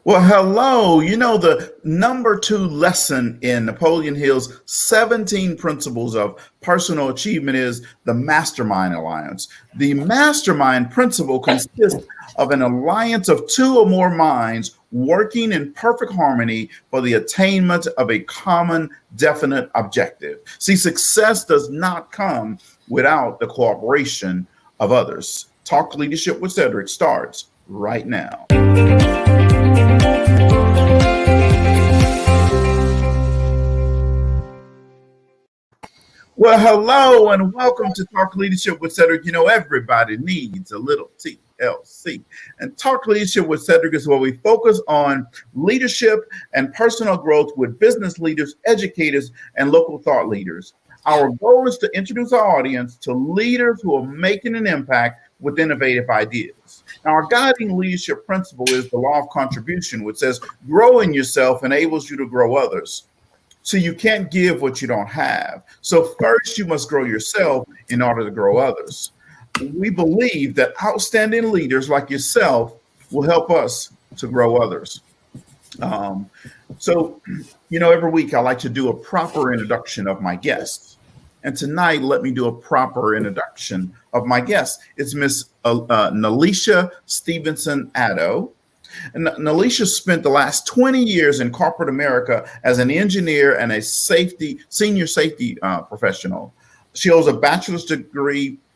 Well, hello. You know, the number two lesson in Napoleon Hill's 17 principles of personal achievement is the mastermind alliance. The mastermind principle consists of an alliance of two or more minds working in perfect harmony for the attainment of a common, definite objective. See, success does not come without the cooperation of others. Talk Leadership with Cedrick starts right now. Well, hello and welcome to Talk Leadership with Cedrick. You know, everybody needs a little TLC. And Talk Leadership with Cedrick is where we focus on leadership and personal growth with business leaders, educators, and local thought leaders. Our goal is to introduce our audience to leaders who are making an impact with innovative ideas. Now, our guiding leadership principle is the law of contribution, which says growing yourself enables you to grow others. So you can't give what you don't have. So first you must grow yourself in order to grow others. We believe that outstanding leaders like yourself will help us to grow others. So, every week I like to do a proper introduction of my guests. And tonight, let me do a proper introduction of my guest. It's Miss Nalicia Stevenson-Addo. And Nalicia spent the last 20 years in corporate America as an engineer and a senior safety professional. She holds a bachelor's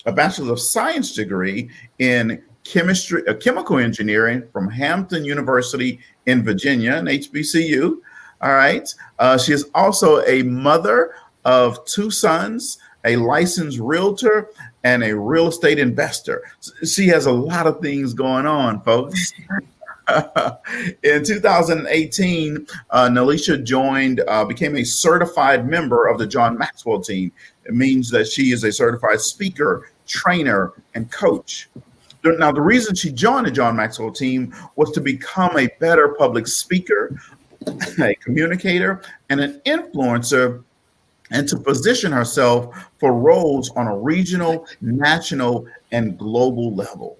of science degree in chemical engineering from Hampton University in Virginia, an HBCU. All right. She is also a mother of two sons, a licensed realtor, and a real estate investor. She has a lot of things going on, folks. In 2018, Nalicia became a certified member of the John Maxwell team. It means that she is a certified speaker, trainer, and coach. Now, the reason she joined the John Maxwell team was to become a better public speaker, a communicator, and an influencer, and to position herself for roles on a regional, national, and global level.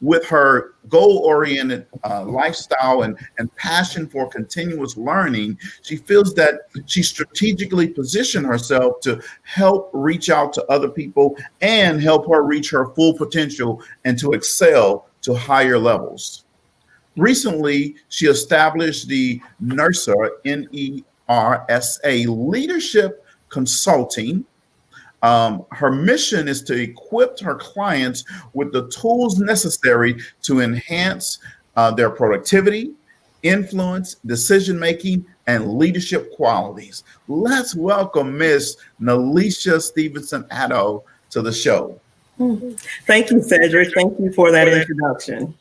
With her goal-oriented lifestyle and passion for continuous learning, she feels that she strategically positioned herself to help reach out to other people and help her reach her full potential and to excel to higher levels. Recently, she established the NERSA, N-E-R-S-A, Leadership Consulting. Her mission is to equip her clients with the tools necessary to enhance their productivity, influence, decision-making, and leadership qualities. Let's welcome Miss Nalicia Stevenson-Addo to the show. Thank you, Cedric. Thank you for that introduction.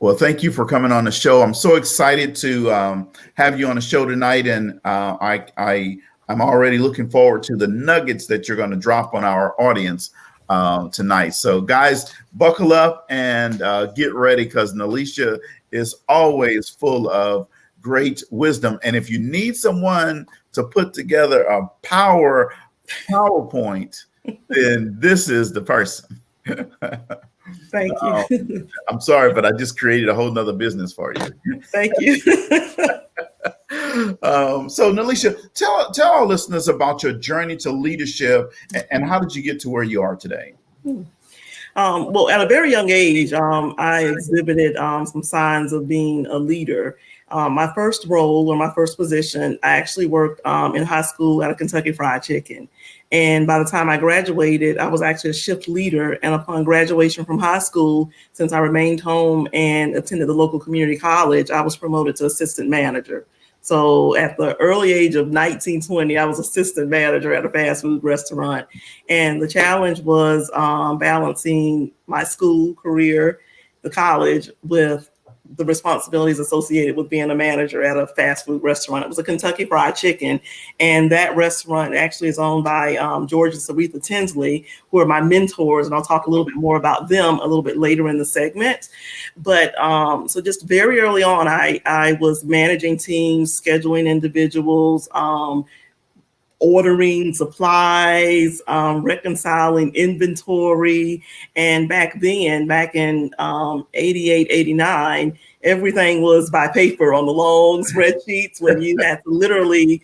Well, thank you for coming on the show. I'm so excited to have you on the show tonight, and I'm already looking forward to the nuggets that you're going to drop on our audience tonight. So guys, buckle up and get ready, because Nalicia is always full of great wisdom. And if you need someone to put together a PowerPoint, then this is the person. Thank you. I'm sorry, but I just created a whole nother business for you. Thank you. So Nalicia, tell our listeners about your journey to leadership and how did you get to where you are today? Well, at a very young age, I exhibited some signs of being a leader. My first role, or my first position, I actually worked in high school at a Kentucky Fried Chicken. And by the time I graduated, I was actually a shift leader. And upon graduation from high school, since I remained home and attended the local community college, I was promoted to assistant manager. So at the early age of 19, 20, I was assistant manager at a fast food restaurant. And the challenge was balancing my school career, the college, with the responsibilities associated with being a manager at a fast food restaurant. It was a Kentucky Fried Chicken. And that restaurant actually is owned by George and Saretha Tinsley, who are my mentors. And I'll talk a little bit more about them a little bit later in the segment. But so just very early on, I was managing teams, scheduling individuals, ordering supplies, reconciling inventory. And back in 88, 89, everything was by paper on the long spreadsheets when you had to literally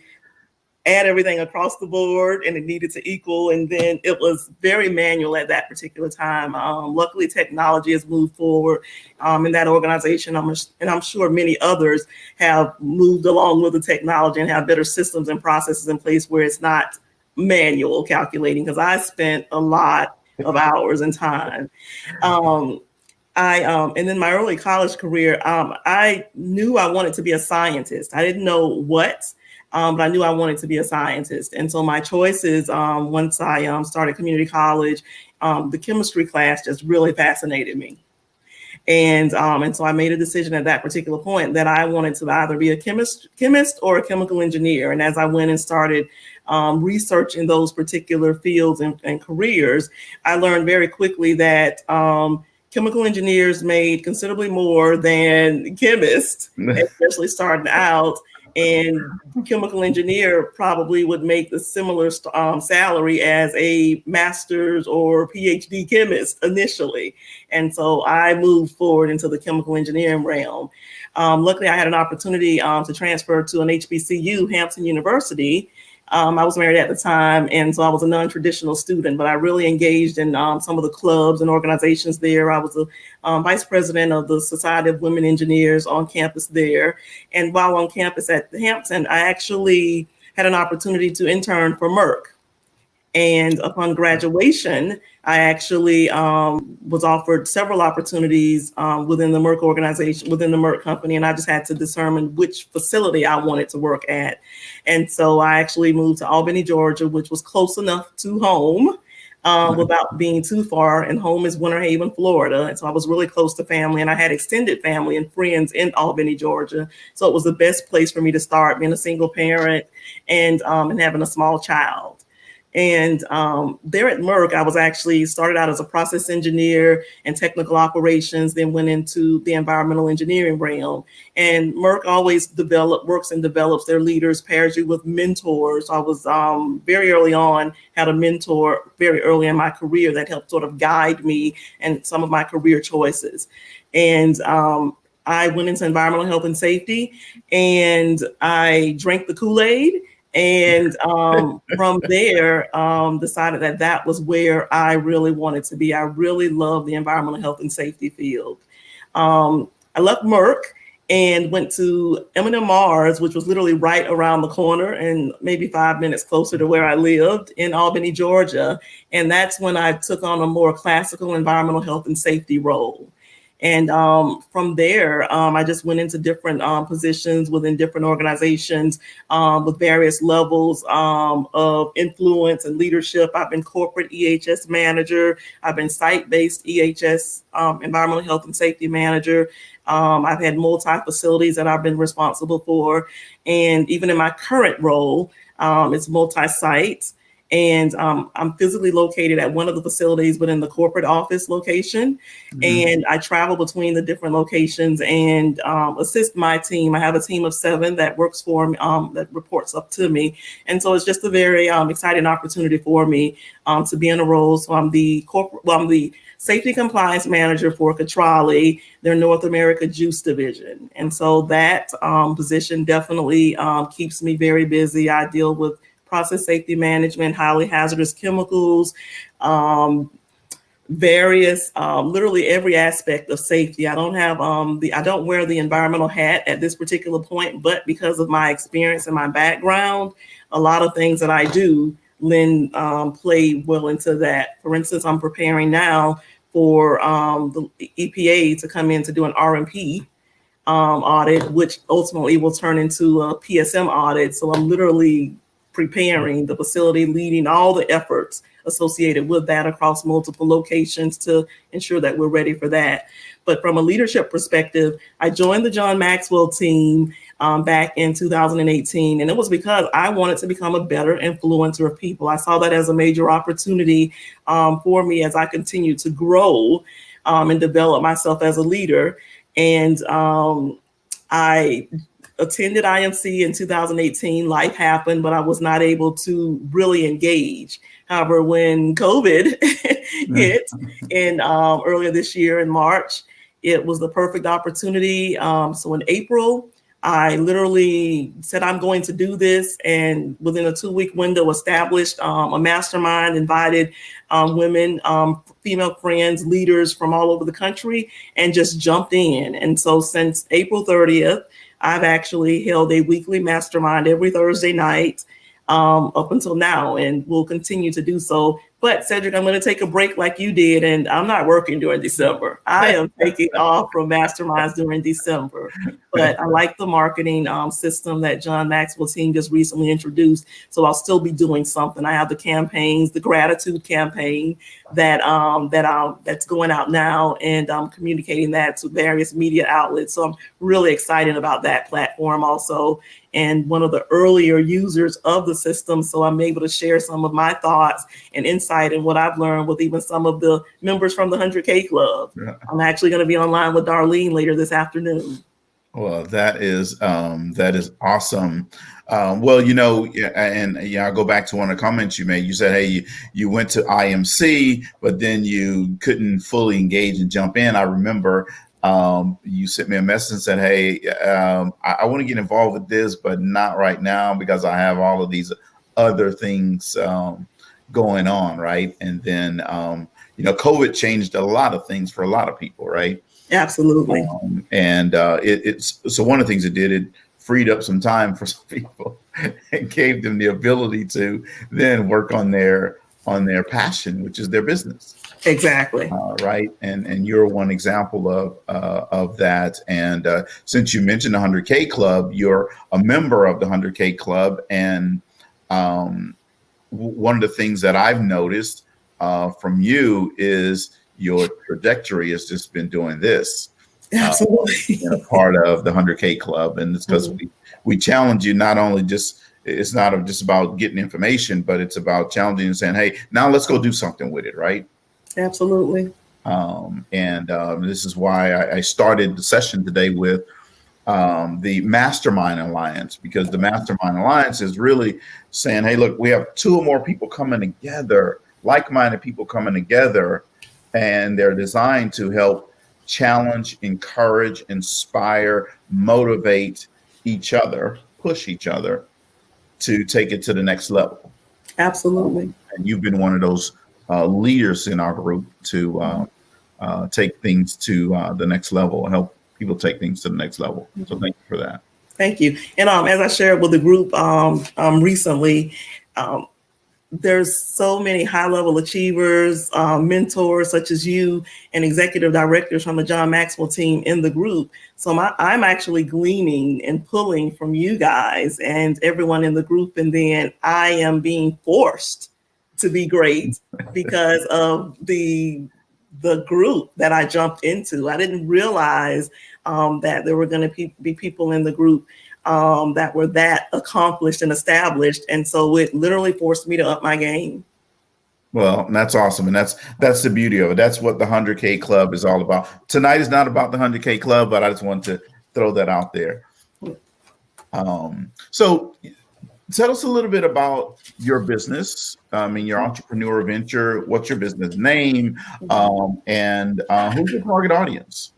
add everything across the board and it needed to equal. And then it was very manual at that particular time. Luckily, technology has moved forward in that organization. And I'm sure many others have moved along with the technology and have better systems and processes in place where it's not manual calculating, because I spent a lot of hours and time. And in my early college career, I knew I wanted to be a scientist. I didn't know what, but I knew I wanted to be a scientist. And so my choices, once I started community college, the chemistry class just really fascinated me. And so I made a decision at that particular point that I wanted to either be a chemist or a chemical engineer. And as I went and started researching those particular fields and careers, I learned very quickly that chemical engineers made considerably more than chemists, especially starting out. And chemical engineer probably would make the similar salary as a master's or PhD chemist initially. And so I moved forward into the chemical engineering realm. Luckily, I had an opportunity to transfer to an HBCU, Hampton University. I was married at the time, and so I was a non-traditional student, but I really engaged in some of the clubs and organizations there. I was the vice president of the Society of Women Engineers on campus there. And while on campus at Hampton, I actually had an opportunity to intern for Merck. And upon graduation, I actually was offered several opportunities within the Merck organization, within the Merck company, and I just had to determine which facility I wanted to work at. And so I actually moved to Albany, Georgia, which was close enough to home without being too far. And home is Winter Haven, Florida. And so I was really close to family, and I had extended family and friends in Albany, Georgia. So it was the best place for me to start, being a single parent and having a small child. And there at Merck, I was actually started out as a process engineer and technical operations, then went into the environmental engineering realm. And Merck always works and develops their leaders, pairs you with mentors. I was very early on, had a mentor very early in my career that helped sort of guide me and some of my career choices. And I went into environmental health and safety, and I drank the Kool-Aid. And from there, decided that was where I really wanted to be. I really love the environmental health and safety field. I left Merck and went to M&M Mars, which was literally right around the corner and maybe 5 minutes closer to where I lived in Albany, Georgia. And that's when I took on a more classical environmental health and safety role. And from there, I just went into different positions within different organizations with various levels of influence and leadership. I've been corporate EHS manager. I've been site-based EHS, environmental health and safety manager. I've had multi-facilities that I've been responsible for. And even in my current role, it's multi-site. And I'm physically located at one of the facilities within the corporate office location. Mm-hmm. And I travel between the different locations and assist my team. I have a team of 7 that works for me, that reports up to me. And so it's just a very exciting opportunity for me to be in a role. So I'm the safety compliance manager for Catrali, their North America juice division. And so that position definitely keeps me very busy. I deal with process safety management, highly hazardous chemicals, various, literally every aspect of safety. I don't have I don't wear the environmental hat at this particular point, but because of my experience and my background, a lot of things that I do play well into that. For instance, I'm preparing now for the EPA to come in to do an RMP audit, which ultimately will turn into a PSM audit. So I'm literally preparing the facility, leading all the efforts associated with that across multiple locations to ensure that we're ready for that. But from a leadership perspective, I joined the John Maxwell team back in 2018. And it was because I wanted to become a better influencer of people. I saw that as a major opportunity for me as I continue to grow and develop myself as a leader. And I attended IMC in 2018. Life happened, but I was not able to really engage. However, when COVID hit in earlier this year in March, it was the perfect opportunity. So in April, I literally said, I'm going to do this. And within a 2-week window, established a mastermind, invited women, female friends, leaders from all over the country, and just jumped in. And so since April 30th, I've actually held a weekly mastermind every Thursday night up until now, and will continue to do so. But Cedrick, I'm going to take a break like you did, and I'm not working during December. I am taking off from masterminds during December. But I like the marketing system that John Maxwell team just recently introduced. So I'll still be doing something. I have the campaigns, the gratitude campaign that's going out now, and I'm communicating that to various media outlets. So I'm really excited about that platform also, and one of the earlier users of the system. So I'm able to share some of my thoughts and insight and what I've learned with even some of the members from the 100K Club. Yeah. I'm actually going to be online with Darlene later this afternoon. Well, that is awesome. Well, I'll go back to one of the comments you made. You said, hey, you went to IMC, but then you couldn't fully engage and jump in. I remember you sent me a message and said, hey, I want to get involved with this, but not right now because I have all of these other things going on, right? And then, COVID changed a lot of things for a lot of people, right? Absolutely. So one of the things it did, it freed up some time for some people and gave them the ability to then work on their passion, which is their business. Exactly. Right. And you're one example of that. And since you mentioned the 100K Club, you're a member of the 100K Club. And one of the things that I've noticed from you is your trajectory has just been doing this. Absolutely. A part of the 100K Club. And it's because we challenge you, not only it's not just about getting information, but it's about challenging and saying, hey, now let's go do something with it, right? Absolutely. This is why I started the session today with the Mastermind Alliance, because the Mastermind Alliance is really saying, hey, look, we have 2 or more people coming together, like-minded people coming together, and they're designed to help challenge, encourage, inspire, motivate each other, push each other to take it to the next level. Absolutely. And you've been one of those leaders in our group to take things to the next level, help people take things to the next level. So thank you for that. Thank you. And as I shared with the group recently, there's so many high-level achievers, mentors such as you, and executive directors from the John Maxwell team in the group. So I'm actually gleaning and pulling from you guys and everyone in the group, and then I am being forced to be great because of the group that I jumped into. I didn't realize that there were going to be people in the group that were that accomplished and established. And so it literally forced me to up my game. Well, that's awesome. And that's the beauty of it. That's what the 100K Club is all about. Tonight is not about the 100K Club, but I just wanted to throw that out there. So tell us a little bit about your business. Your entrepreneur venture. What's your business name? And who's your target audience?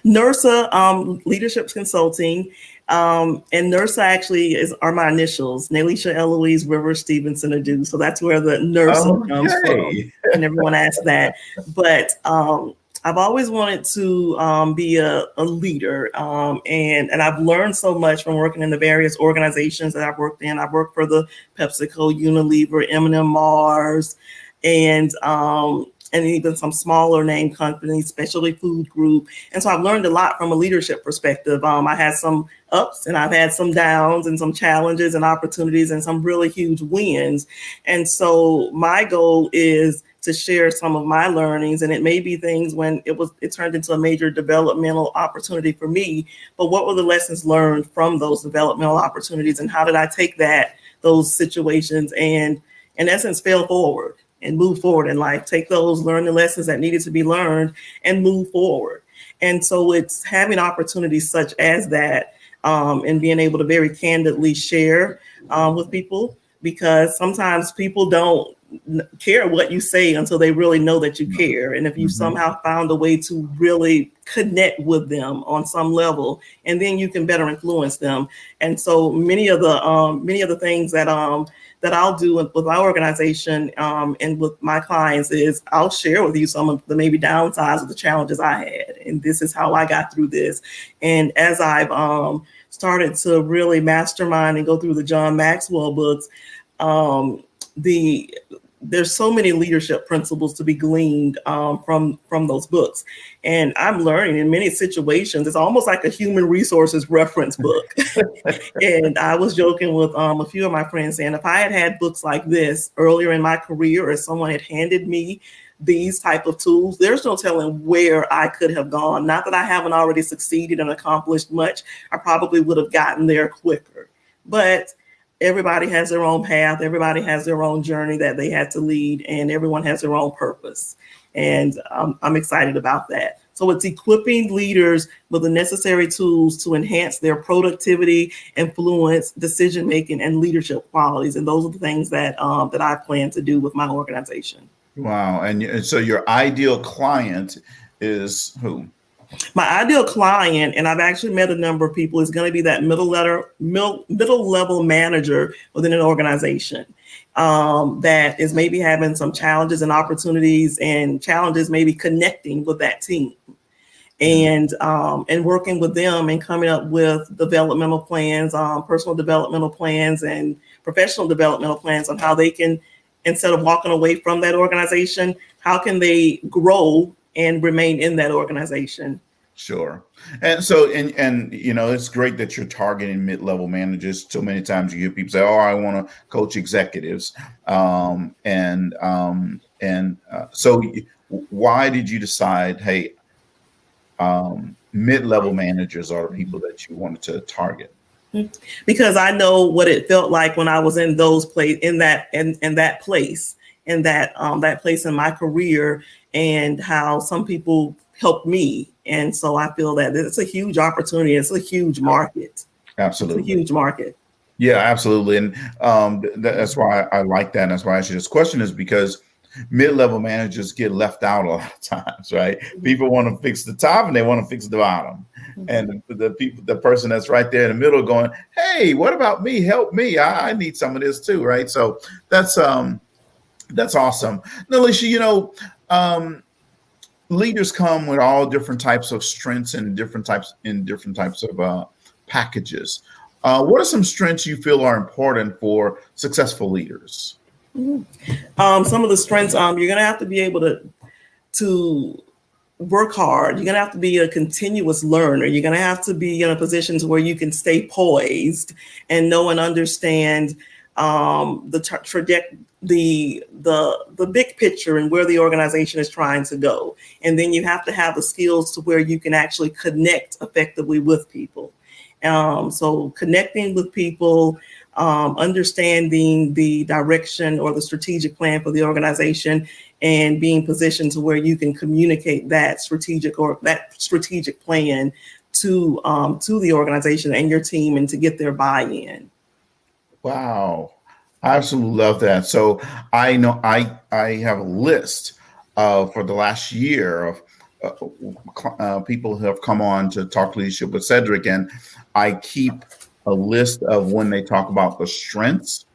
NERSA Leadership Consulting. And NERSA actually are my initials, Nalicia Eloise River Stevenson-Addo. So that's where the NERSA comes from. And everyone asks that. But I've always wanted to be a leader. And I've learned so much from working in the various organizations that I've worked in. I've worked for the PepsiCo, Unilever, M&M Mars, and even some smaller name companies, Specialty Food Group. And so I've learned a lot from a leadership perspective. I had some ups and I've had some downs and some challenges and opportunities and some really huge wins. And so my goal is to share some of my learnings, and it may be things when it turned into a major developmental opportunity for me, but what were the lessons learned from those developmental opportunities, and how did I take those situations and in essence fail forward and move forward in life, take those, learn the lessons that needed to be learned and move forward. And so it's having opportunities such as that and being able to very candidly share with people, because sometimes people don't care what you say until they really know that you care. And if you somehow found a way to really connect with them on some level, and then you can better influence them. And so many of the things that I'll do with my organization and with my clients is I'll share with you some of the maybe downsides of the challenges I had, and this is how I got through this. And as I've started to really mastermind and go through the John Maxwell books, there's so many leadership principles to be gleaned from those books. And I'm learning in many situations, it's almost like a human resources reference book. And I was joking with a few of my friends saying, if I had had books like this earlier in my career, or someone had handed me these type of tools, there's no telling where I could have gone. Not that I haven't already succeeded and accomplished much. I probably would have gotten there quicker. But everybody has their own path. Everybody has their own journey that they had to lead, and everyone has their own purpose. And I'm excited about that. So it's equipping leaders with the necessary tools to enhance their productivity, influence, decision-making, and leadership qualities. And those are the things that I plan to do with my organization. Wow. And so your ideal client is who? My ideal client, and I've actually met a number of people, is going to be that middle level manager within an organization that is maybe having some challenges and opportunities, and challenges maybe connecting with that team, and working with them and coming up with developmental plans, personal developmental plans, and professional developmental plans on how they can, instead of walking away from that organization, how can they grow and remain in that organization. Sure. And so, and it's great that you're targeting mid-level managers. So many times you hear people say, oh, I want to coach executives. So why did you decide, hey, mid-level managers are the people that you wanted to target? Because I know what it felt like when I was in those place, in that place in my career, and how some people helped me. And so I feel that it's a huge opportunity. It's a huge market. Absolutely. It's a huge market. Yeah, absolutely. And that's why I like that. And that's why I asked you this question, is because mid-level managers get left out a lot of times, right? Mm-hmm. People want to fix the top and they want to fix the bottom. Mm-hmm. And the person that's right there in the middle going, hey, what about me? Help me. I need some of this too, right? So that's awesome. Nalicia, leaders come with all different types of strengths and different types of packages. What are some strengths you feel are important for successful leaders? Mm-hmm. Some of the strengths, you're going to have to be able to work hard. You're going to have to be a continuous learner. You're going to have to be in a position to where you can stay poised and know and understand the big picture and where the organization is trying to go. And then you have to have the skills to where you can actually connect effectively with people. So connecting with people, understanding the direction or the strategic plan for the organization, and being positioned to where you can communicate that strategic plan to the organization and your team, and to get their buy-in. Wow. I absolutely love that. So I know I have a list for the last year of people who have come on to talk leadership with Cedrick, and I keep a list of when they talk about the strengths.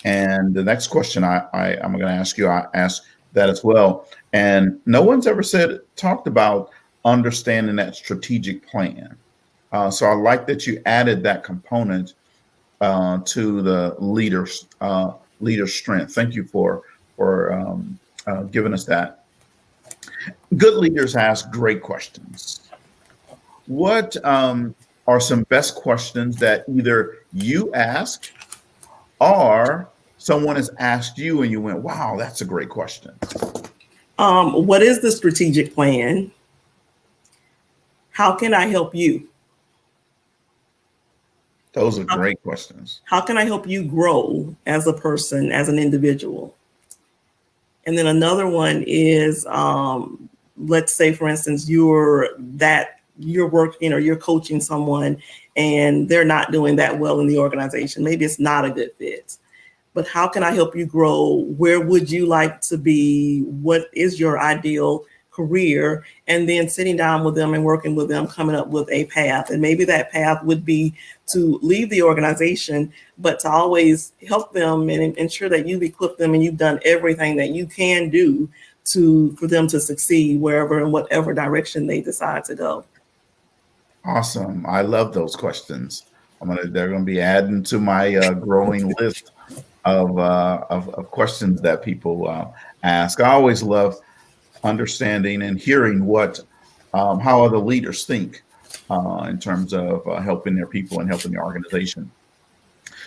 And the next question I'm going to ask you, I asked that as well. And no one's ever talked about understanding that strategic plan. So I like that you added that component to the leader's strength. Thank you for giving us that. Good leaders ask great questions. What are some best questions that either you ask or someone has asked you and you went, wow, that's a great question? What is the strategic plan? How can I help you? Those are great questions. How can I help you grow as a person, as an individual? And then another one is, let's say, for instance, you're working or you're coaching someone and they're not doing that well in the organization. Maybe it's not a good fit. but how can I help you grow? Where would you like to be? What is your ideal career? And then sitting down with them and working with them, coming up with a path. And maybe that path would be to leave the organization, but to always help them and ensure that you've equipped them and you've done everything that you can do for them to succeed wherever and whatever direction they decide to go. Awesome. I love those questions. They're going to be adding to my growing list of questions that people ask. I always love understanding and hearing how other leaders think in terms of helping their people and helping the organization.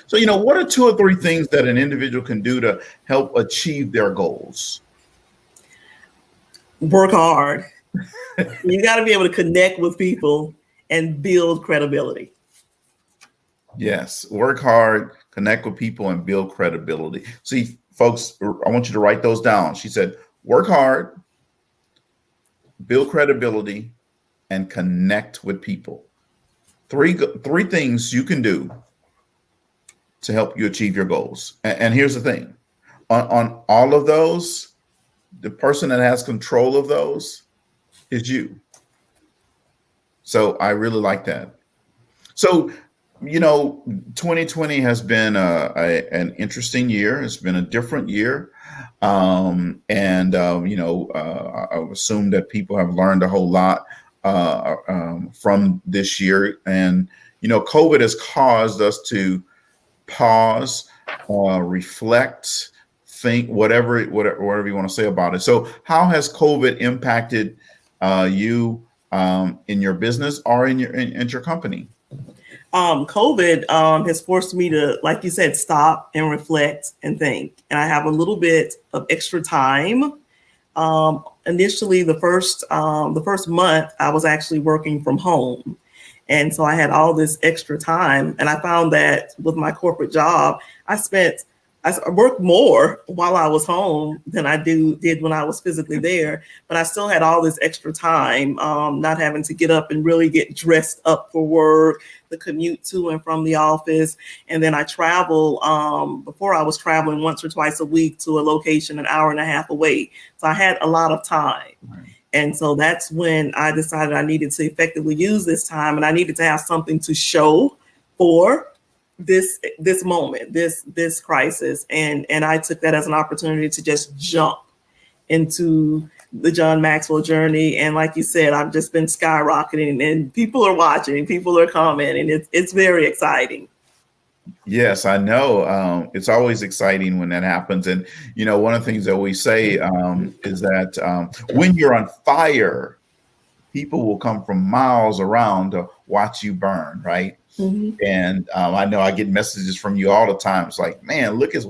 So, what are 2 or 3 things that an individual can do to help achieve their goals? Work hard. You got to be able to connect with people and build credibility. Yes, work hard, connect with people, and build credibility. See, folks, I want you to write those down. She said, work hard, build credibility, and connect with people. Three things you can do to help you achieve your goals. And here's the thing, on all of those, the person that has control of those is you. So I really like that. So, 2020 has been an interesting year. It's been a different year. I assume that people have learned a whole lot from this year. And, COVID has caused us to pause, reflect, think, whatever you want to say about it. So how has COVID impacted you in your business or in your company? COVID has forced me to, like you said, stop and reflect and think. And I have a little bit of extra time. Initially, the first month, I was actually working from home. And so I had all this extra time. And I found that with my corporate job, I worked more while I was home than I did when I was physically there, but I still had all this extra time, not having to get up and really get dressed up for work, the commute to and from the office. And then I travel, before I was traveling once or twice a week to a location an hour and a half away. So I had a lot of time. Right. And so that's when I decided I needed to effectively use this time, and I needed to have something to show for this moment, this crisis. And I took that as an opportunity to just jump into the John Maxwell journey. And like you said, I've just been skyrocketing, and people are watching, people are commenting. It's very exciting. Yes, I know. It's always exciting when that happens. And, one of the things that we say is that when you're on fire, people will come from miles around to watch you burn, right? Mm-hmm. And I know I get messages from you all the time. It's like, man, look at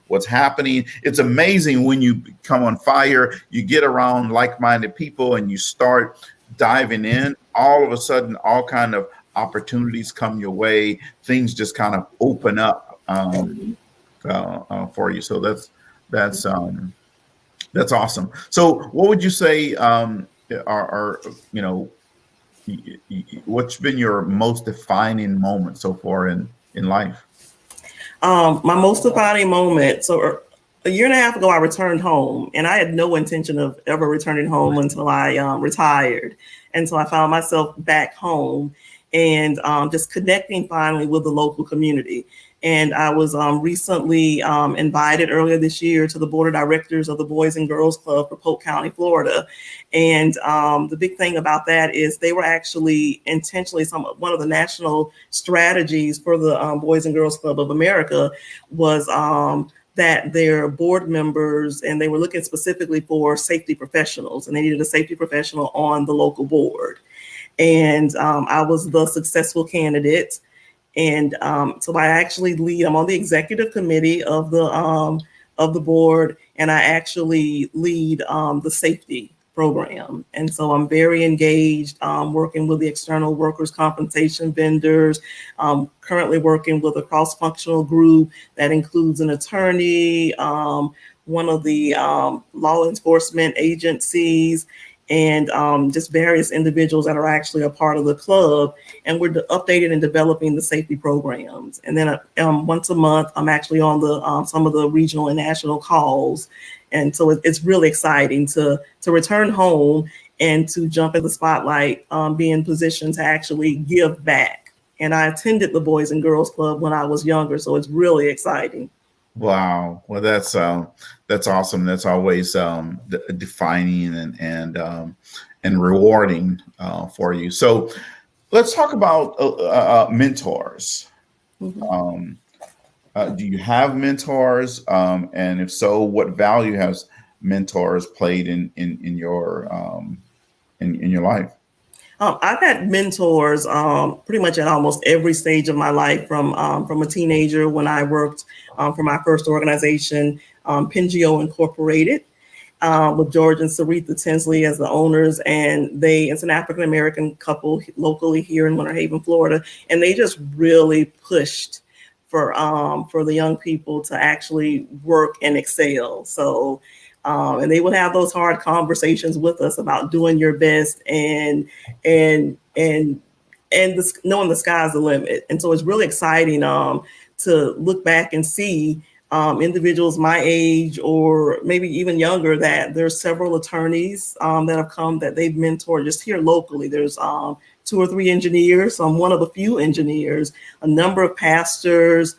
what's happening. It's amazing when you come on fire, you get around like-minded people and you start diving in. All of a sudden, all kind of opportunities come your way. Things just kind of open up for you. So that's awesome. So what would you say what's been your most defining moment so far in life? My most defining moment. So a year and a half ago, I returned home, and I had no intention of ever returning home until I retired. And so I found myself back home and just connecting finally with the local community. And I was recently invited earlier this year to the board of directors of the Boys and Girls Club for Polk County, Florida. And the big thing about that is they were actually intentionally, one of the national strategies for the Boys and Girls Club of America was that their board members, and they were looking specifically for safety professionals, and they needed a safety professional on the local board. And I was the successful candidate. And so I actually I'm on the executive committee of the board, and I actually lead the safety program. And so I'm very engaged working with the external workers' compensation vendors, currently working with a cross-functional group that includes an attorney, one of the law enforcement agencies, and just various individuals that are actually a part of the club. And we're updating and developing the safety programs. And then once a month, I'm actually on the some of the regional and national calls. And so it's really exciting to return home and to jump in the spotlight, be in position to actually give back. And I attended the Boys and Girls Club when I was younger, so it's really exciting. Wow. Well, that's awesome. That's always defining and rewarding for you. So let's talk about mentors. Mhm. Do you have mentors? And if so, what value has mentors played in your life? I've had mentors pretty much at almost every stage of my life, from a teenager when I worked for my first organization, Pingeo Incorporated, with George and Sarita Tinsley as the owners, and it's an African American couple locally here in Winter Haven, Florida, and they just really pushed for the young people to actually work and excel. So. And they would have those hard conversations with us about doing your best and knowing the sky's the limit. And so it's really exciting to look back and see individuals my age or maybe even younger, that there's several attorneys that have come that they've mentored just here locally. There's 2 or 3 engineers. So I'm one of the few engineers, a number of pastors,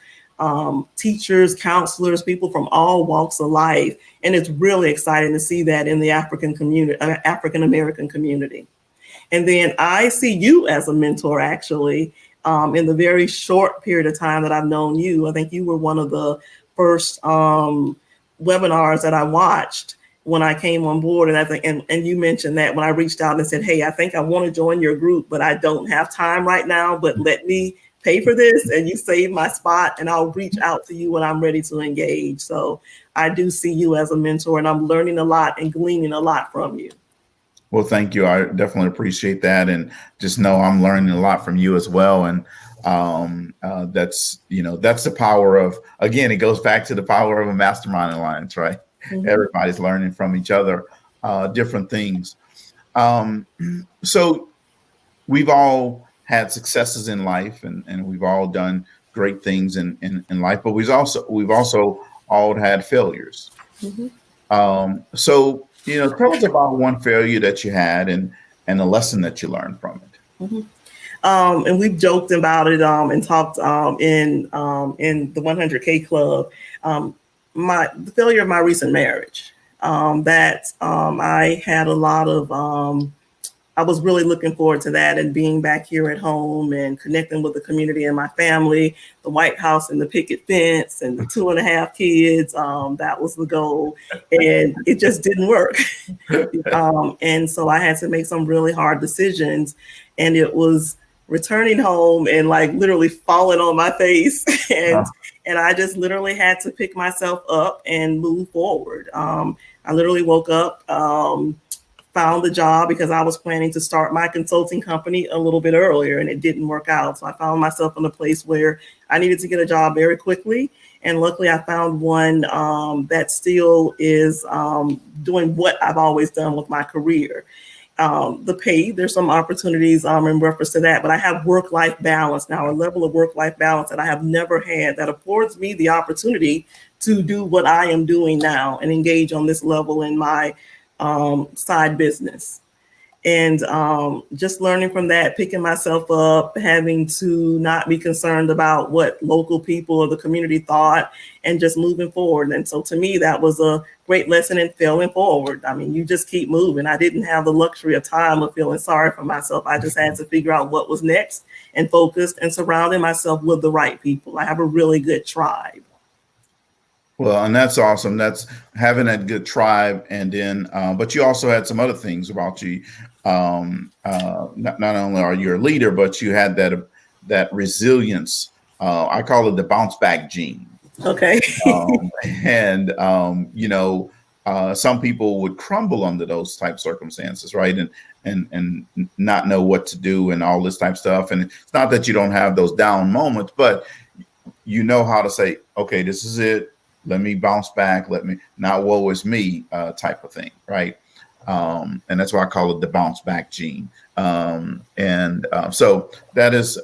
teachers, counselors, people from all walks of life. And it's really exciting to see that in the African American community. And then I see you as a mentor, actually, in the very short period of time that I've known you. I think you were one of the first webinars that I watched when I came on board. And I think, and you mentioned that when I reached out and said, hey, I think I want to join your group, but I don't have time right now, but let me pay for this, and you save my spot, and I'll reach out to you when I'm ready to engage. So I do see you as a mentor, and I'm learning a lot and gleaning a lot from you. Well, thank you. I definitely appreciate that, and just know I'm learning a lot from you as well. And that's the power of, again, it goes back to the power of a mastermind alliance, right? Mm-hmm. Everybody's learning from each other, different things. So we've all had successes in life, and we've all done great things in life, but we've also all had failures. Mm-hmm. So tell us about one failure that you had and a lesson that you learned from it. Mm-hmm. And we've joked about it and talked in the 100K Club. The failure of my recent marriage. I had a lot of. I was really looking forward to that and being back here at home and connecting with the community and my family, the White House and the picket fence and the 2.5 kids. That was the goal, and it just didn't work. And so I had to make some really hard decisions, and it was returning home and like literally falling on my face. And I just literally had to pick myself up and move forward. I literally woke up, found a job because I was planning to start my consulting company a little bit earlier, and it didn't work out. So I found myself in a place where I needed to get a job very quickly. And luckily I found one that still is doing what I've always done with my career. The pay, there's some opportunities in reference to that, but I have work-life balance now, a level of work-life balance that I have never had, that affords me the opportunity to do what I am doing now and engage on this level in my side business. And just learning from that, picking myself up, having to not be concerned about what local people or the community thought, and just moving forward. And so to me, that was a great lesson in failing forward. I mean, you just keep moving. I didn't have the luxury of time of feeling sorry for myself. I just had to figure out what was next and focused and surrounding myself with the right people. I have a really good tribe. Well, and that's awesome. That's having that good tribe. And then, but you also had some other things about you. Not only are you a leader, but you had that resilience. I call it the bounce back gene. Okay. Some people would crumble under those type circumstances, right? And not know what to do and all this type of stuff. And it's not that you don't have those down moments, but you know how to say, okay, this is it. Let me bounce back. Let me, not woe is me type of thing, right? And that's why I call it the bounce back gene. So that is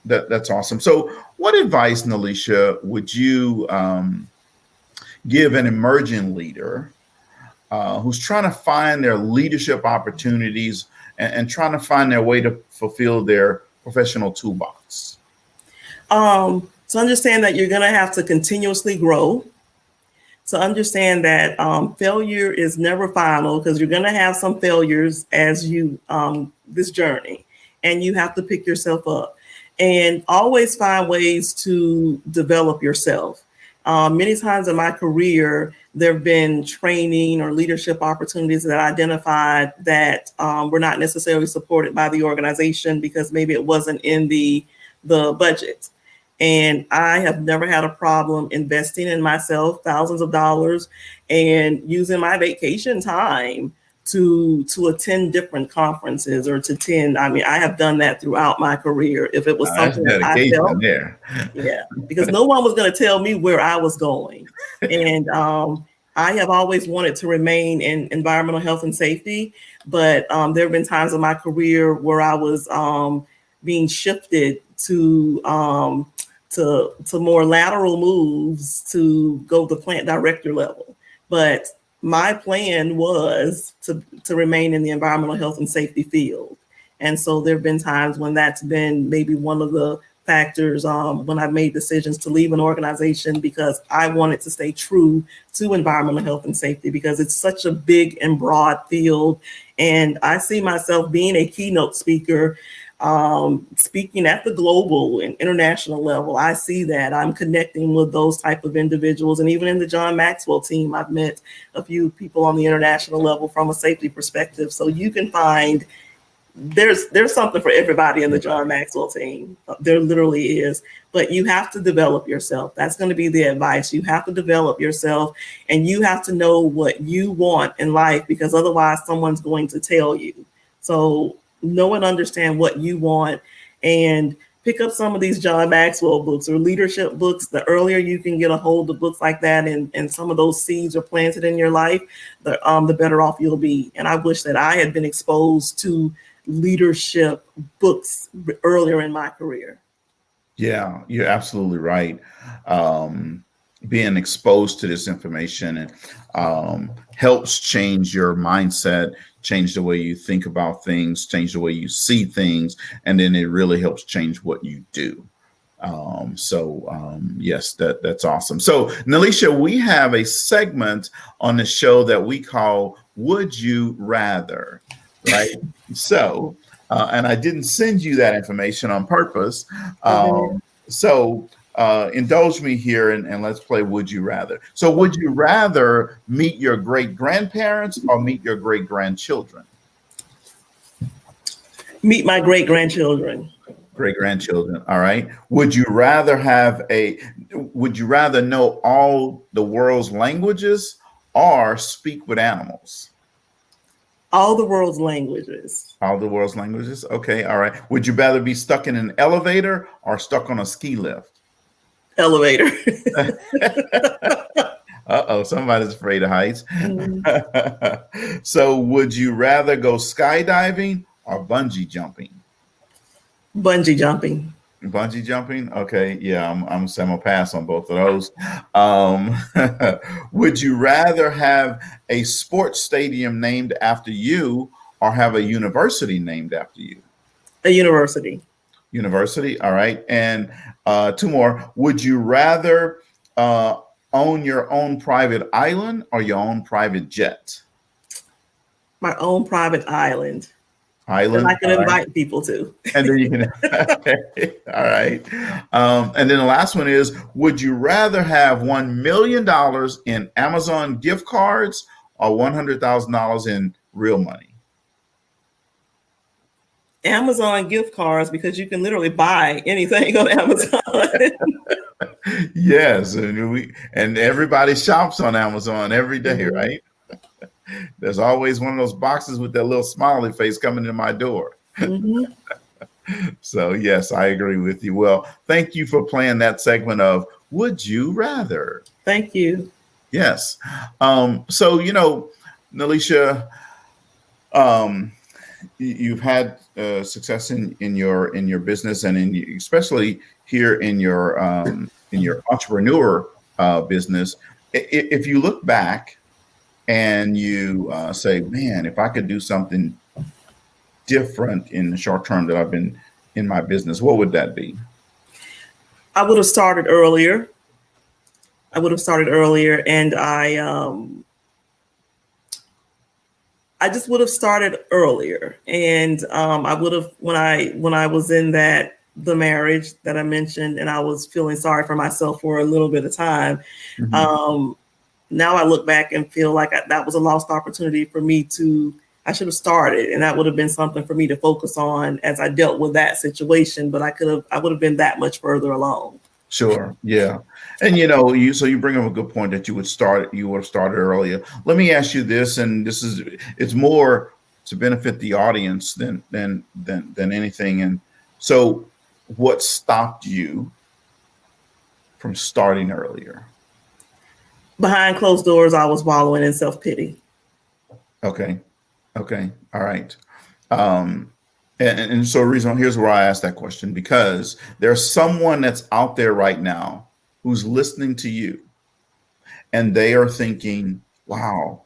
that's awesome. So what advice, Nalicia, would you give an emerging leader who's trying to find their leadership opportunities and trying to find their way to fulfill their professional toolbox? To understand that you're going to have to continuously grow. To understand that failure is never final, because you're going to have some failures as you this journey, and you have to pick yourself up and always find ways to develop yourself. Many times in my career, there have been training or leadership opportunities that I identified that were not necessarily supported by the organization because maybe it wasn't in the budget. And I have never had a problem investing in myself, thousands of dollars, and using my vacation time to attend different conferences or to attend. I mean, I have done that throughout my career. If it was something that I felt, yeah, because no one was going to tell me where I was going. And I have always wanted to remain in environmental health and safety, but there have been times in my career where I was being shifted to more lateral moves to go to plant director level. But my plan was to remain in the environmental health and safety field. And so there have been times when that's been maybe one of the factors when I've made decisions to leave an organization, because I wanted to stay true to environmental health and safety because it's such a big and broad field. And I see myself being a keynote speaker, speaking at the global and international level. I see that I'm connecting with those type of individuals. And even in the John Maxwell team, I've met a few people on the international level from a safety perspective. So you can find there's something for everybody in the John Maxwell team. There literally is. But you have to develop yourself. That's going to be the advice. You have to develop yourself, and you have to know what you want in life, because otherwise someone's going to tell you. So know and understand what you want, and pick up some of these John Maxwell books or leadership books. The earlier you can get a hold of books like that, and some of those seeds are planted in your life, the better off you'll be. And I wish that I had been exposed to leadership books earlier in my career. Yeah, you're absolutely right. Being exposed to this information helps change your mindset, change the way you think about things, change the way you see things, and then it really helps change what you do. Yes, that's awesome. So, Nalicia, we have a segment on the show that we call Would You Rather, right? So, and I didn't send you that information on purpose. Indulge me here and let's play Would You Rather. So would you rather meet your great-grandparents or meet your great-grandchildren? Meet my great-grandchildren. Great-grandchildren. All right. Would you rather know all the world's languages or speak with animals? All the world's languages. All the world's languages. Okay. All right. Would you rather be stuck in an elevator or stuck on a ski lift? Elevator. Uh-oh, somebody's afraid of heights. So would you rather go skydiving or bungee jumping? Bungee jumping. Bungee jumping? Okay, yeah, I'm gonna pass on both of those. Would you rather have a sports stadium named after you or have a university named after you? A university. University, all right. And two more. Would you rather own your own private island or your own private jet? My own private island. Island. I can invite people to. And then you can, okay, all right. And then the last one is, would you rather have $1 million in Amazon gift cards or $100,000 in real money? Amazon gift cards, because you can literally buy anything on Amazon. Yes, and everybody shops on Amazon every day, right? There's always one of those boxes with that little smiley face coming to my door. So yes, I agree with you. Well, thank you for playing that segment of Would You Rather. Thank you. Yes. So, Nalicia, Um, you've had success in your business, and especially here in your entrepreneur business. If you look back and you say, "Man, if I could do something different in the short term that I've been in my business, what would that be?" I would have started earlier. And I just would have started earlier, and I would have when I was in the marriage that I mentioned, and I was feeling sorry for myself for a little bit of time. Mm-hmm. Now I look back and feel like that was a lost opportunity for me to. I should have started, and that would have been something for me to focus on as I dealt with that situation. But I would have been that much further along. Sure. Yeah. And so you bring up a good point that you would have started earlier. Let me ask you this, and it's more to benefit the audience than anything. And so what stopped you from starting earlier? Behind closed doors, I was wallowing in self-pity. Okay. Okay. All right. Um, and so here's where I asked that question, because there's someone that's out there right now who's listening to you, and they are thinking, wow,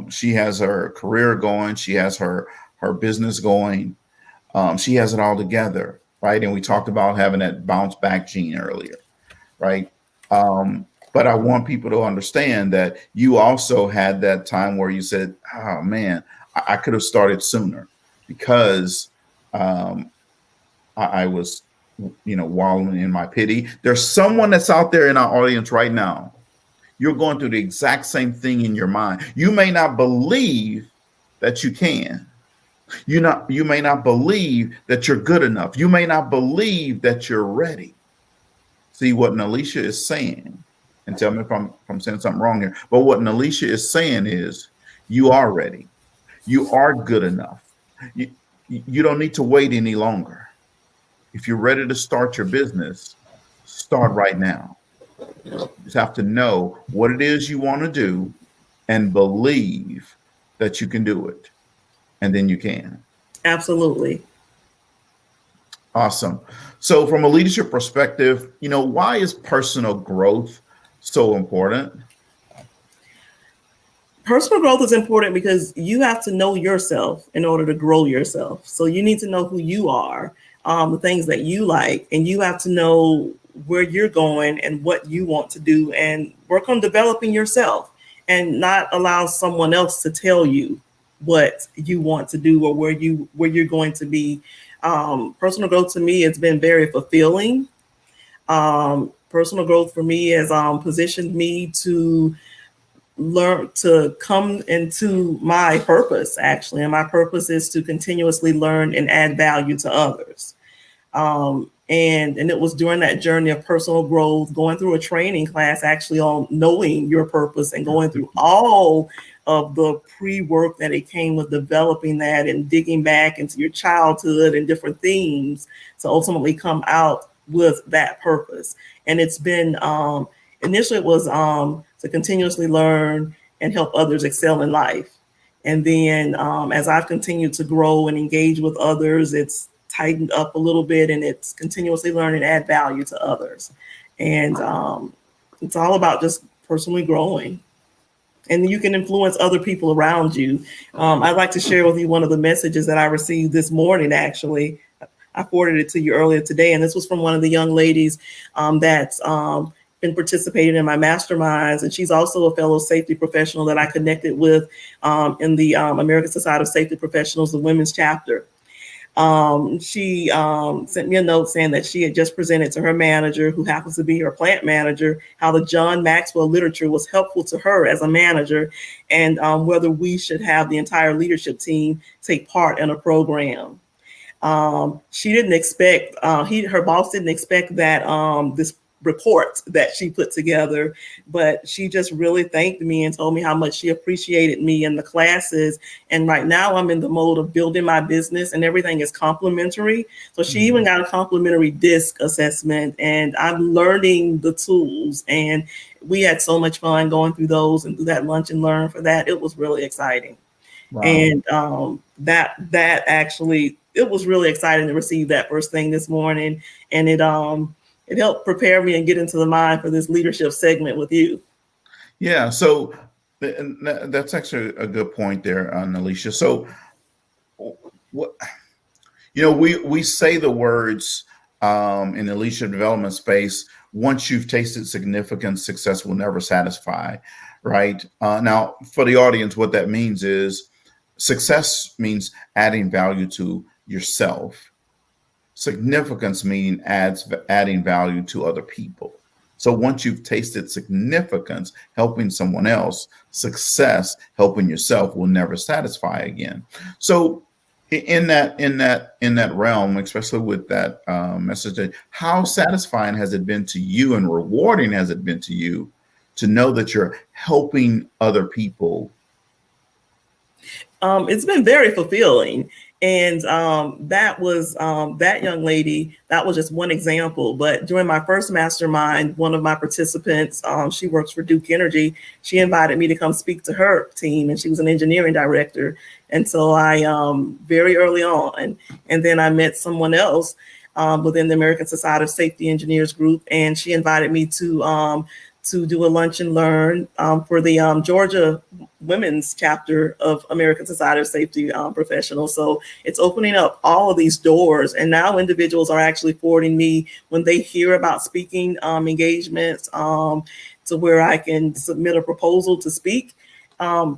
she has her career going. She has her business going. She has it all together. Right. And we talked about having that bounce back gene earlier. Right. But I want people to understand that you also had that time where you said, oh man, I could have started sooner, because I was, wallowing in my pity. There's someone that's out there in our audience right now. You're going through the exact same thing in your mind. You may not believe that you can. You may not believe that you're good enough. You may not believe that you're ready. See what Nalicia is saying, and tell me if I'm saying something wrong here. But what Nalicia is saying is, you are ready. You are good enough. You don't need to wait any longer. If you're ready to start your business, start right now. You just have to know what it is you want to do and believe that you can do it. And then you can. Absolutely. Awesome. So from a leadership perspective, why is personal growth so important? Personal growth is important because you have to know yourself in order to grow yourself. So you need to know who you are, the things that you like, and you have to know where you're going and what you want to do, and work on developing yourself, and not allow someone else to tell you what you want to do or where you're going to be. Personal growth to me has been very fulfilling. Personal growth for me has positioned me to learn to come into my purpose, actually. And my purpose is to continuously learn and add value to others. And it was during that journey of personal growth, going through a training class actually on knowing your purpose, and going through all of the pre-work that it came with developing that and digging back into your childhood and different themes to ultimately come out with that purpose. And it's been initially it was to continuously learn and help others excel in life. And then as I've continued to grow and engage with others, it's tightened up a little bit, and it's continuously learn and add value to others. And it's all about just personally growing. And you can influence other people around you. I'd like to share with you one of the messages that I received this morning, actually. I forwarded it to you earlier today, and this was from one of the young ladies that's been participating in my masterminds, and she's also a fellow safety professional that I connected with in the American Society of Safety Professionals, the women's chapter. She sent me a note saying that she had just presented to her manager, who happens to be her plant manager, how the John Maxwell literature was helpful to her as a manager, and whether we should have the entire leadership team take part in a program. She didn't expect, her boss didn't expect that this report that she put together, but she just really thanked me and told me how much she appreciated me in the classes. And right now I'm in the mode of building my business, and everything is complimentary. So she even got a complimentary DISC assessment, and I'm learning the tools. And we had so much fun going through those and through that lunch and learn for that. It was really exciting. Wow. And that actually, it was really exciting to receive that first thing this morning, and it helped prepare me and get into the mind for this leadership segment with you. Yeah. So that's actually a good point there, Nalicia. So what, we say the words in the leadership development space, once you've tasted significant success will never satisfy, right? Now, for the audience, what that means is success means adding value to yourself. Significance meaning adding value to other people. So once you've tasted significance, helping someone else, success, helping yourself will never satisfy again. So in that realm, especially with that message, how satisfying has it been to you and rewarding has it been to you to know that you're helping other people? It's been very fulfilling. And that was that young lady, that was just one example. But during my first mastermind, one of my participants, she works for Duke Energy. She invited me to come speak to her team, and she was an engineering director. And so I very early on, and then I met someone else within the American Society of Safety Engineers group, and she invited me to do a lunch and learn for the Georgia women's chapter of American Society of Safety Professionals. So it's opening up all of these doors. And now individuals are actually forwarding me when they hear about speaking engagements to where I can submit a proposal to speak.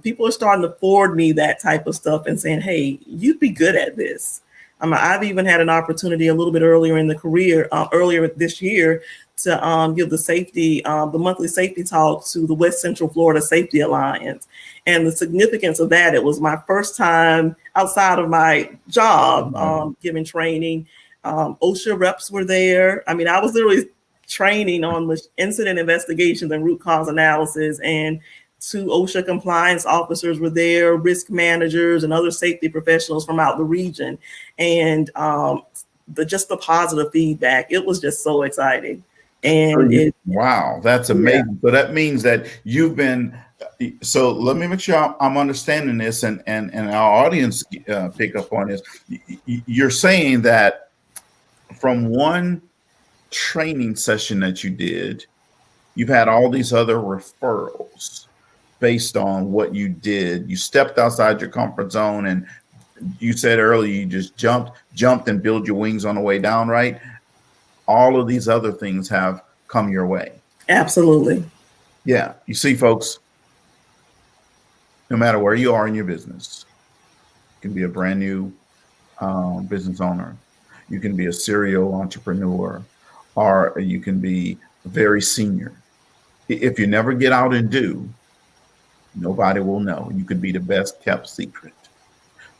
People are starting to forward me that type of stuff and saying, hey, you'd be good at this. I've even had an opportunity a little bit earlier in the career, earlier this year, to give the monthly safety talk to the West Central Florida Safety Alliance. And the significance of that, it was my first time outside of my job giving training. OSHA reps were there. I was literally training on the incident investigations and root cause analysis, and 2 OSHA compliance officers were there, risk managers and other safety professionals from out the region. And just the positive feedback, it was just so exciting. And wow, that's amazing. Yeah. So that means that you've been, so let me make sure I'm understanding this and our audience pick up on this. You're saying that from one training session that you did, you've had all these other referrals based on what you did. You stepped outside your comfort zone, and you said earlier you just jumped and build your wings on the way down, right? All of these other things have come your way. Absolutely. Yeah. You see, folks, no matter where you are in your business, you can be a brand new business owner. You can be a serial entrepreneur, or you can be very senior. If you never get out and do, nobody will know. You could be the best kept secret.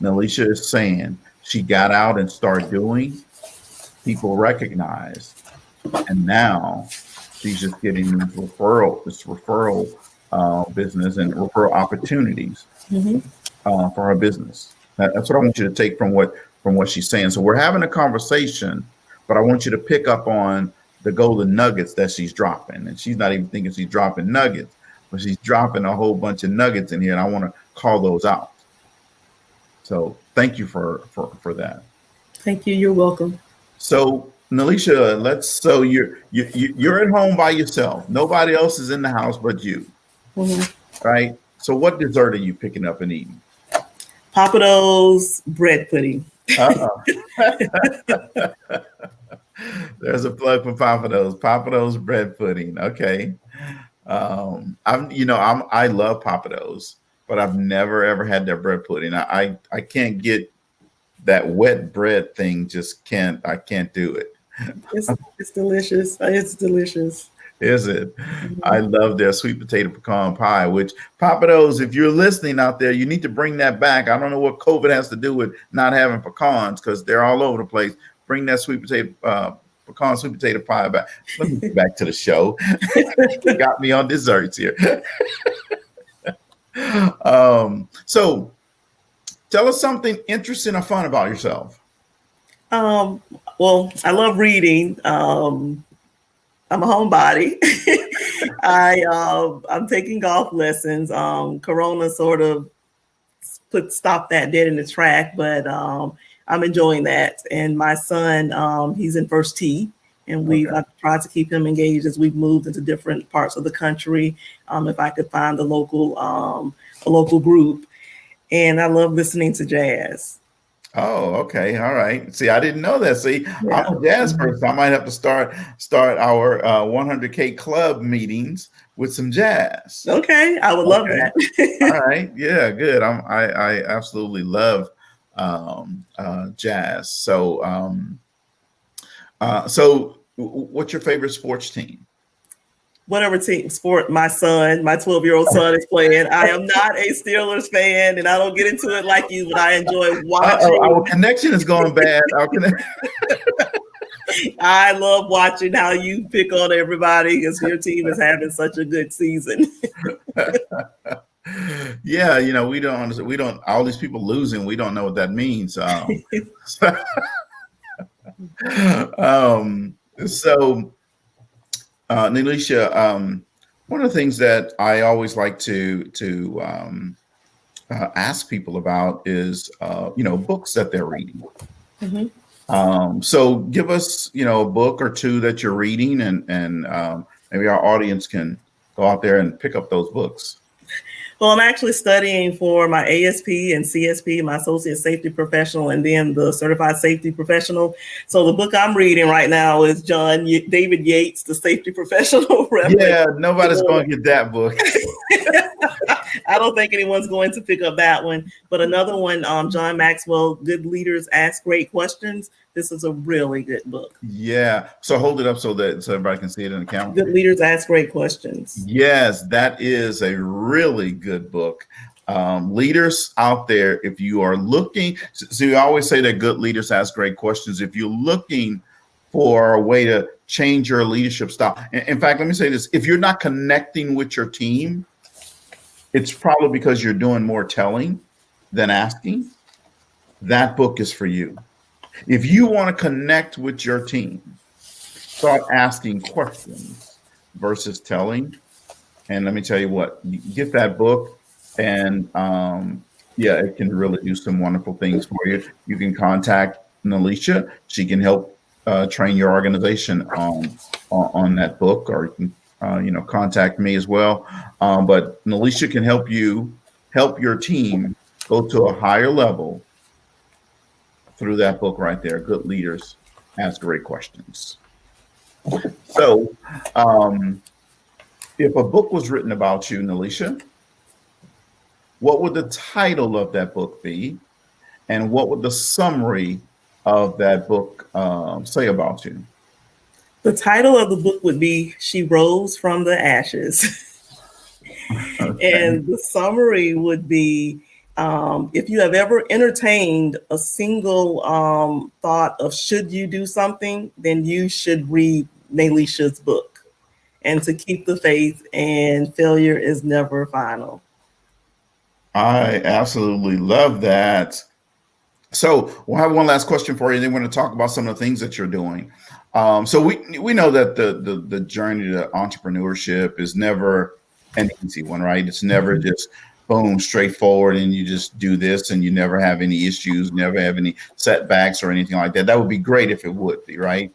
Nalicia is saying she got out and started doing. People recognized, and now she's just getting this referral business and referral opportunities for her business. That's what I want you to take from what she's saying. So we're having a conversation, but I want you to pick up on the golden nuggets that she's dropping. And she's not even thinking she's dropping nuggets, but she's dropping a whole bunch of nuggets in here, and I want to call those out. So thank you for that. Thank you. You're welcome. So Nalicia, so you're at home by yourself. Nobody else is in the house but you, right? So what dessert are you picking up and eating? Papado's bread pudding. There's a plug for Papado's bread pudding. Okay. I love Papado's, but I've never ever had their bread pudding. I can't get that wet bread thing. I can't do it. It's delicious. It's delicious. Is it? I love their sweet potato pecan pie, which Papado's, if you're listening out there, you need to bring that back. I don't know what COVID has to do with not having pecans, because they're all over the place. Bring that pecan sweet potato pie back. Let me get back to the show. You got me on desserts here. So tell us something interesting or fun about yourself. Well, I love reading. I'm a homebody. I'm taking golf lessons. Corona sort of stop that dead in its track, but I'm enjoying that. And my son, he's in first tee, and I've tried to keep him engaged as we've moved into different parts of the country. If I could find a local group, and I love listening to jazz. Oh, okay. All right. See, I didn't know that. See, yeah. I'm a jazz person. I might have to start our 100K club meetings with some jazz. Okay. I would love that. All right. Yeah, good. I absolutely love jazz. So, so what's your favorite sports team? Whatever team sport my 12-year-old son is playing. I am not a Steelers fan, and I don't get into it like you, but I enjoy watching. Our connection is going bad. I love watching how you pick on everybody because your team is having such a good season. Yeah, you know, we don't. All these people losing, we don't know what that means. So. Nalicia, one of the things that I always like to ask people about is, books that they're reading. Mm-hmm. So give us, a book or two that you're reading, and maybe our audience can go out there and pick up those books. Well, I'm actually studying for my ASP and CSP, my Associate Safety Professional, and then the Certified Safety Professional. So the book I'm reading right now is David Yates, The Safety Professional. Yeah, nobody's going to get that book. I don't think anyone's going to pick up that one. But another one, John Maxwell, Good Leaders Ask Great Questions. This is a really good book. Yeah. So hold it up so everybody can see it in the camera. Good Leaders Ask Great Questions. Yes, that is a really good book. Leaders out there, if you are looking, so we always say that good leaders ask great questions. If you're looking for a way to change your leadership style, in fact, let me say this: if you're not connecting with your team, it's probably because you're doing more telling than asking. That book is for you. If you want to connect with your team, start asking questions versus telling. And let me tell you what, you get that book, and it can really do some wonderful things for you. You can contact Nalicia. She can help train your organization on that book, or you can contact me as well. But Nalicia can help your team go to a higher level through that book right there. Good Leaders Ask Great Questions. So, if a book was written about you, Nalicia, what would the title of that book be? And what would the summary of that book say about you? The title of the book would be She Rose from the Ashes. Okay. And the summary would be, if you have ever entertained a single thought of should you do something, then you should read Nalicia's book. And to keep the faith, and failure is never final. I absolutely love that. So we'll have one last question for you, and then we're going to talk about some of the things that you're doing. So we know that the journey to entrepreneurship is never an easy one, right? It's never just boom, straightforward, and you just do this and you never have any issues, never have any setbacks or anything like that. That would be great if it would be, right?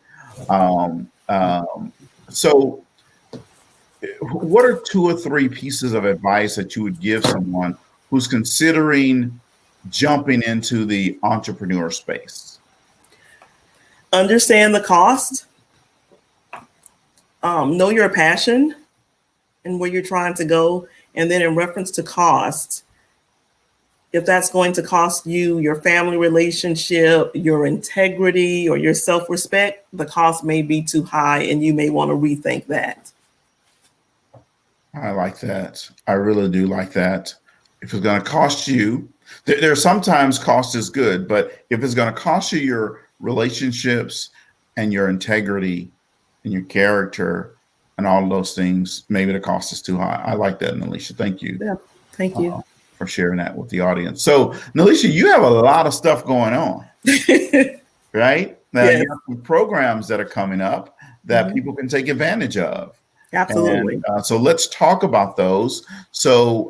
So what are 2 or 3 pieces of advice that you would give someone who's considering jumping into the entrepreneur space? Understand the cost. Know your passion and where you're trying to go. And then in reference to cost, if that's going to cost you your family relationship, your integrity, or your self-respect, the cost may be too high and you may want to rethink that. I like that. I really do like that. If it's going to cost you, there sometimes cost is good, but if it's going to cost you your relationships and your integrity and your character and all of those things, maybe the cost is too high. I like that, Nalicia. Thank you. Yeah, thank you for sharing that with the audience. So, Nalicia, you have a lot of stuff going on, right? Now, you have some programs that are coming up that people can take advantage of. Absolutely. And, so let's talk about those. So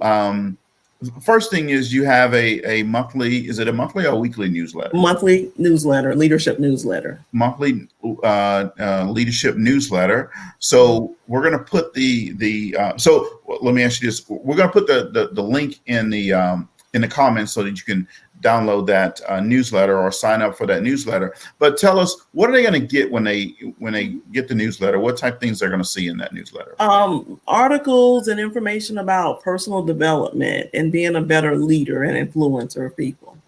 first thing is you have a monthly, is it a monthly or weekly newsletter? Monthly newsletter, leadership newsletter. Monthly leadership newsletter. So we're going to put so let me ask you this. We're going to put the link in the comments so that you can download that newsletter or sign up for that newsletter. But tell us, what are they going to get when they get the newsletter? What type of things they're going to see in that newsletter? Articles and information about personal development and being a better leader and influencer of people.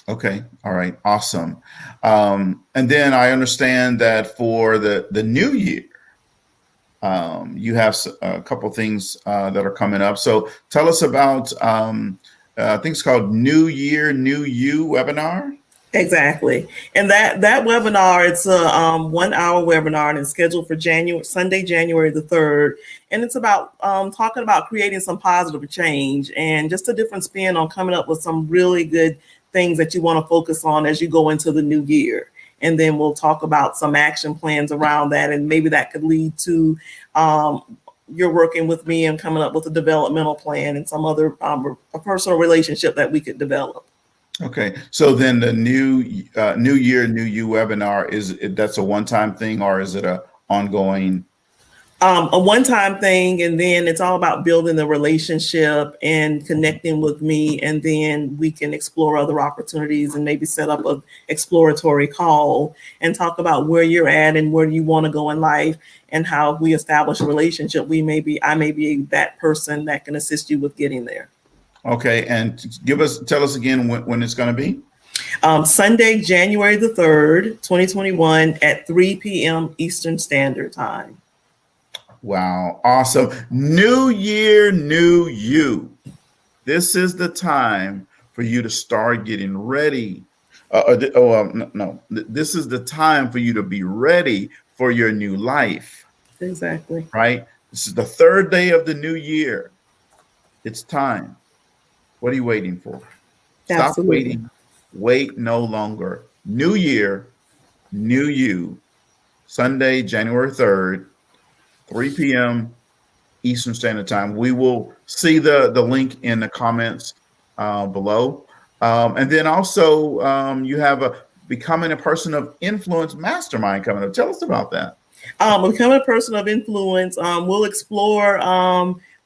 Okay. All right. Awesome. And then I understand that for the new year, you have a couple things that are coming up. So tell us about, I think it's called New Year, New You webinar. Exactly. And that webinar, it's a 1 hour webinar, and it's scheduled for Sunday, January the 3rd. And it's about talking about creating some positive change and just a different spin on coming up with some really good things that you want to focus on as you go into the new year. And then we'll talk about some action plans around that. And maybe that could lead to you're working with me and coming up with a developmental plan and some other a personal relationship that we could develop. Okay, so then the New Year, New You webinar, that's a one-time thing, or is it a ongoing? A one-time thing, and then it's all about building the relationship and connecting with me, and then we can explore other opportunities and maybe set up an exploratory call and talk about where you're at and where you want to go in life and how we establish a relationship. I may be that person that can assist you with getting there. Okay, and tell us again when it's going to be. Sunday, January the 3rd, 2021 at 3 p.m. Eastern Standard Time. Wow, awesome. New Year, New You. This is the time for you to start getting ready. No, this is the time for you to be ready for your new life. Exactly. Right? This is the 3rd day of the new year. It's time. What are you waiting for? Stop Absolutely. waiting. Wait no longer. New Year, New You. Sunday, January 3rd. 3 p.m. Eastern Standard Time. We will see the link in the comments below. And then also you have a Becoming a Person of Influence Mastermind coming up. Tell us about that. Becoming a Person of Influence. We'll explore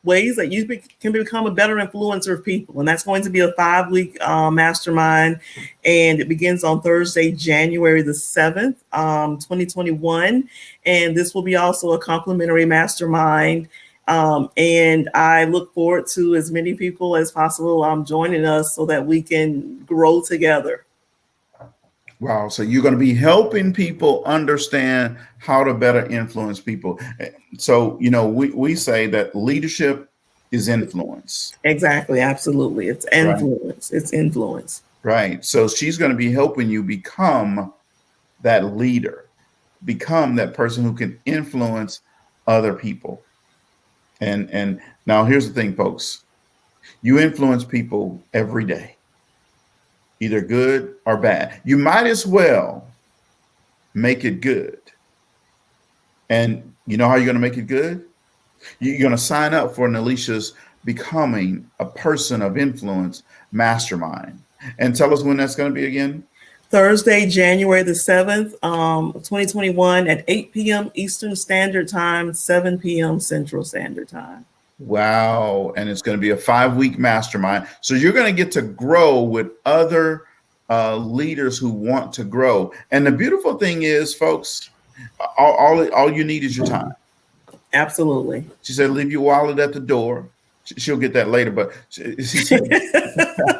ways that you can become a better influencer of people. And that's going to be a 5-week mastermind. And it begins on Thursday, January the 7th, 2021. And this will be also a complimentary mastermind. And I look forward to as many people as possible joining us so that we can grow together. Wow. So you're going to be helping people understand how to better influence people. So, we say that leadership is influence. Exactly. Absolutely. It's influence. Right. It's influence. Right. So she's going to be helping you become that leader, become that person who can influence other people. And now here's the thing, folks. You influence people every day, either good or bad. You might as well make it good. And you know how you're going to make it good? You're going to sign up for Nalicia's Becoming a Person of Influence Mastermind. And tell us when that's going to be again. Thursday, January the 7th, 2021 at 8 p.m. Eastern Standard Time, 7 p.m. Central Standard Time. Wow. And it's going to be a 5-week mastermind. So you're going to get to grow with other leaders who want to grow. And the beautiful thing is, folks, all you need is your time. Absolutely. She said, leave your wallet at the door. She'll get that later, but she said,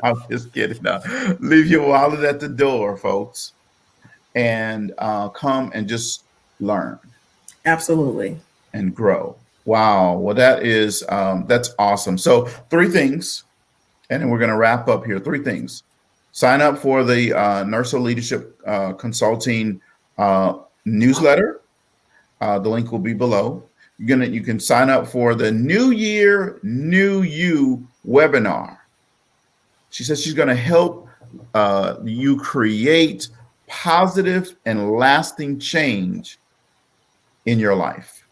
I'm just kidding. No. Leave your wallet at the door, folks, and come and just learn. Absolutely. And grow. Wow. Well, that's awesome. So 3 things, and then we're going to wrap up here. 3 things. Sign up for the NERSA Leadership Consulting newsletter. The link will be below. You can sign up for the New Year, New You webinar. She says she's going to help you create positive and lasting change in your life,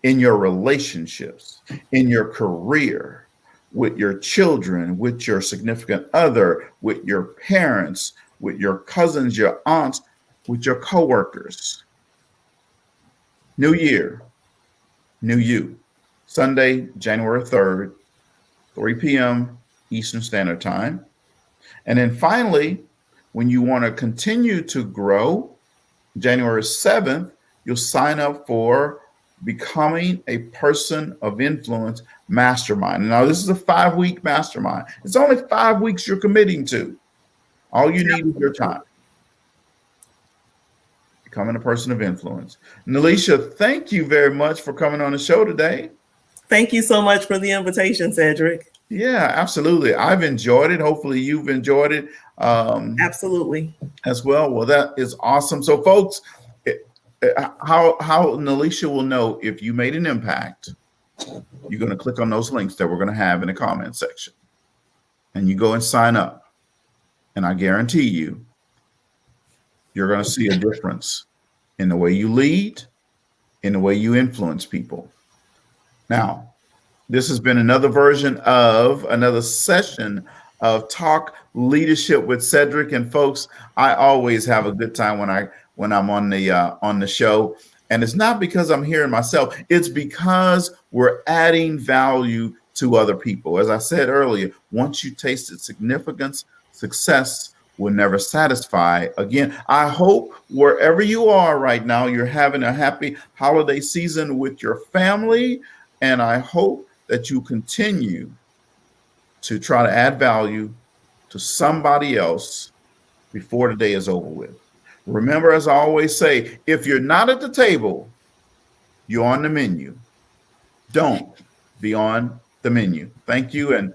in your relationships, in your career. with your children, with your significant other, with your parents, with your cousins, your aunts, with your coworkers. New year, new you. Sunday, January 3rd, 3 p.m. Eastern Standard Time. And then finally, when you want to continue to grow, January 7th, you'll sign up for Becoming a Person of Influence Mastermind. Now, this is a 5-week mastermind. It's only 5 weeks you're committing to. All you need is your time. Becoming a Person of Influence. Nalicia, thank you very much for coming on the show today. Thank you so much for the invitation, Cedrick. Yeah, absolutely. I've enjoyed it. Hopefully you've enjoyed it. Absolutely. As well. Well, that is awesome. So folks, how Nalicia will know if you made an impact, you're going to click on those links that we're going to have in the comment section. And you go and sign up. And I guarantee you, you're going to see a difference in the way you lead, in the way you influence people. Now, this has been another session of Talk Leadership with Cedrick. And folks, I always have a good time when I'm on the show. And it's not because I'm hearing myself, it's because we're adding value to other people. As I said earlier, once you tasted significance, success will never satisfy. Again, I hope wherever you are right now, you're having a happy holiday season with your family. And I hope that you continue to try to add value to somebody else before the day is over with. Remember, as I always say, if you're not at the table, you're on the menu. Don't be on the menu. Thank you and